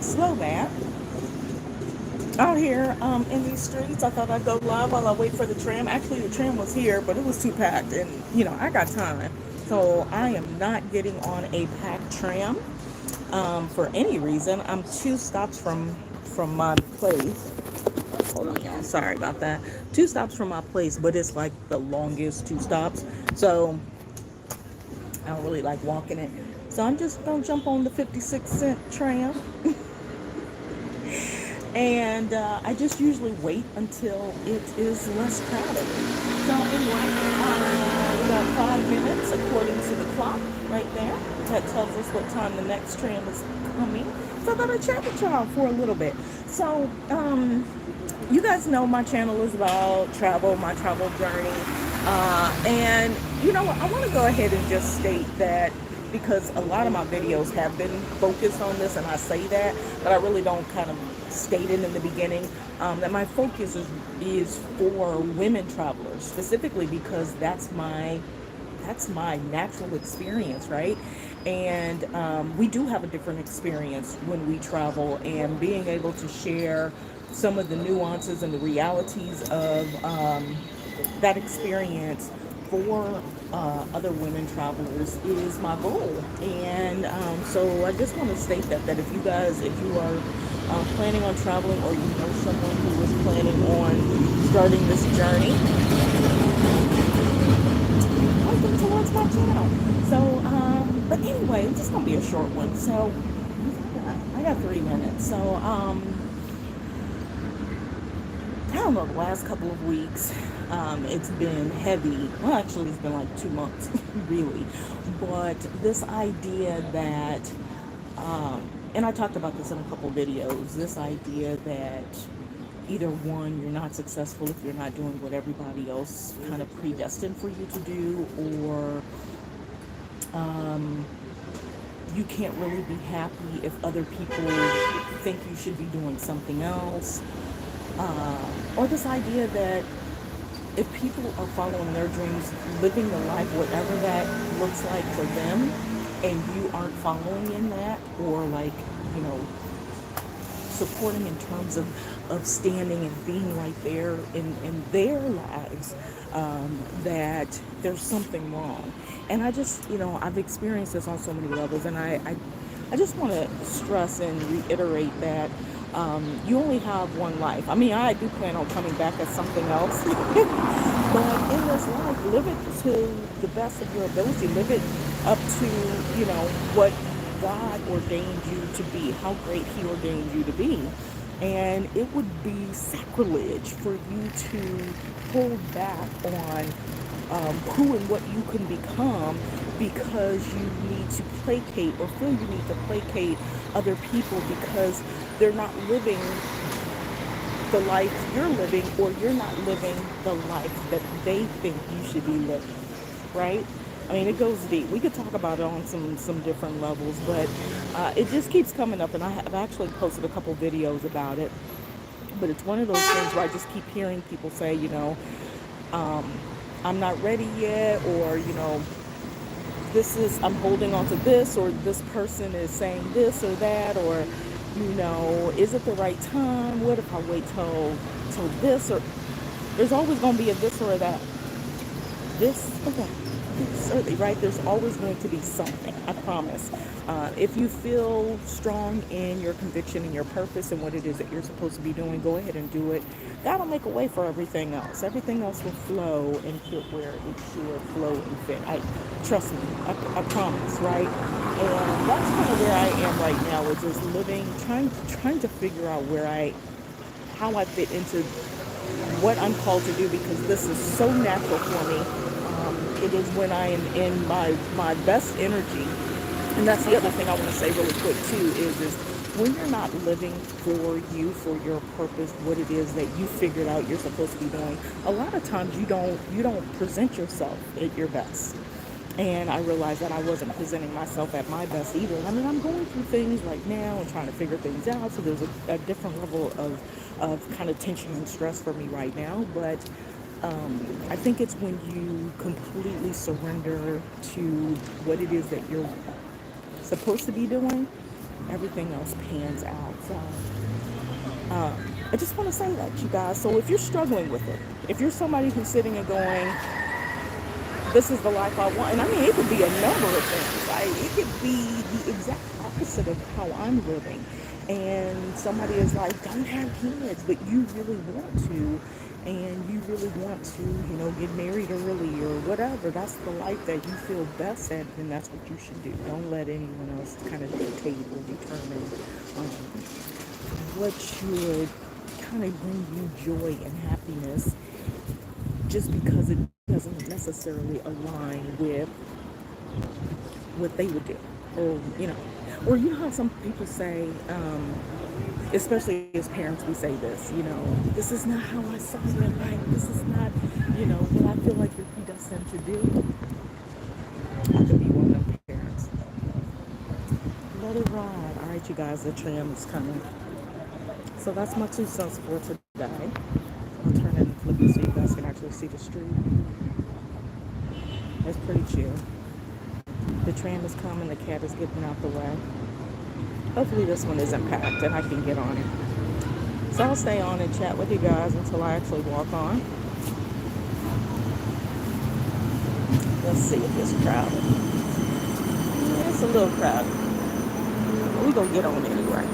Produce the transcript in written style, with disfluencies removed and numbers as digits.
slow man out here in these streets. I thought I'd go live while I wait for the tram. Actually, the tram was here, but it was too packed, and I got time, so I am not getting on a packed tram for any reason. I'm two stops from my place. Hold on, y'all. Sorry about that. Two stops from my place, but it's like the longest two stops, so I don't really like walking it. So I'm just gonna jump on the 56-cent tram, and I just usually wait until it is less crowded. So anyway, we got 5 minutes according to the clock right there. That tells us what time the next tram is coming. So I'm gonna chat with y'all for a little bit. So you guys know my channel is about travel, my travel journey, and you know what? I want to go ahead and just state that because a lot of my videos have been focused on this, and I say that, but I really don't kind of state it in the beginning, that my focus is for women travelers, specifically because that's my natural experience, right? And we do have a different experience when we travel, and being able to share some of the nuances and the realities of that experience for other women travelers is my goal. And so I just want to state that if you are planning on traveling, or you know someone who is planning on starting this journey, welcome towards my channel. So, but anyway, it's just gonna be a short one. So, I got 3 minutes. So, I don't know, the last couple of weeks, it's been heavy. Well, actually, it's been like 2 months, really. But this idea that, and I talked about this in a couple of videos, this idea that either one, you're not successful if you're not doing what everybody else kind of predestined for you to do, or you can't really be happy if other people think you should be doing something else, or this idea that if people are following their dreams, living the life, whatever that looks like for them, and you aren't following in that, or like, you know, supporting in terms of standing and being right there in their lives, that there's something wrong. And I just, I've experienced this on so many levels, and I just want to stress and reiterate that you only have one life. I mean, I do plan on coming back as something else, but in this life, live it to the best of your ability. Live it up to, what God ordained you to be, how great He ordained you to be. And it would be sacrilege for you to hold back on who and what you can become because you need to placate, or feel you need to placate other people because they're not living the life you're living, or you're not living the life that they think you should be living, right? I mean, it goes deep. We could talk about it on some different levels, but it just keeps coming up, and I've actually posted a couple videos about it. But it's one of those things where I just keep hearing people say, I'm not ready yet, or I'm holding on to this, or this person is saying this or that, or is it the right time? What if I wait till this? Or there's always going to be a this or a that. This or that. Certainly, right? There's always going to be something, I promise. If you feel strong in your conviction and your purpose and what it is that you're supposed to be doing, go ahead and do it. God will make a way for everything else. Everything else will flow and fit where it should flow and fit. Trust me, I promise, right? And that's kind of where I am right now, is just living, trying to figure out how I fit into what I'm called to do, because this is so natural for me. It is when I am in my best energy. And that's the other thing I want to say really quick too, is when you're not living for you, for your purpose, what it is that you figured out you're supposed to be doing, a lot of times you don't present yourself at your best. And I realized that I wasn't presenting myself at my best either. I mean, I'm going through things right now and trying to figure things out, so there's a different level of kind of tension and stress for me right now. But I think it's when you completely surrender to what it is that you're supposed to be doing, everything else pans out. So I just want to say that, you guys. So if you're struggling with it, if you're somebody who's sitting and going, this is the life I want. And I mean, it could be a number of things. It could be the exact opposite of how I'm living. And somebody is like, don't have kids, but you really want to. And you really want to, get married early or whatever. That's the life that you feel best at, and that's what you should do. Don't let anyone else kind of dictate or determine what should kind of bring you joy and happiness just because it doesn't necessarily align with what they would do. Or how some people say, especially as parents, we say this, this is not how I saw your life. This is not, what I feel like you're predestined to do. I could be one of them parents. Let it ride. All right, you guys, the tram is coming. So that's my 2 cents for today. I'll turn it and flip it so you guys can actually see the street. It's pretty chill. The tram is coming, the cat is getting out the way. Hopefully this one isn't packed and I can get on it. So I'll stay on and chat with you guys until I actually walk on. Let's see if it's crowded. Yeah, it's a little crowded. We're going to get on anyway.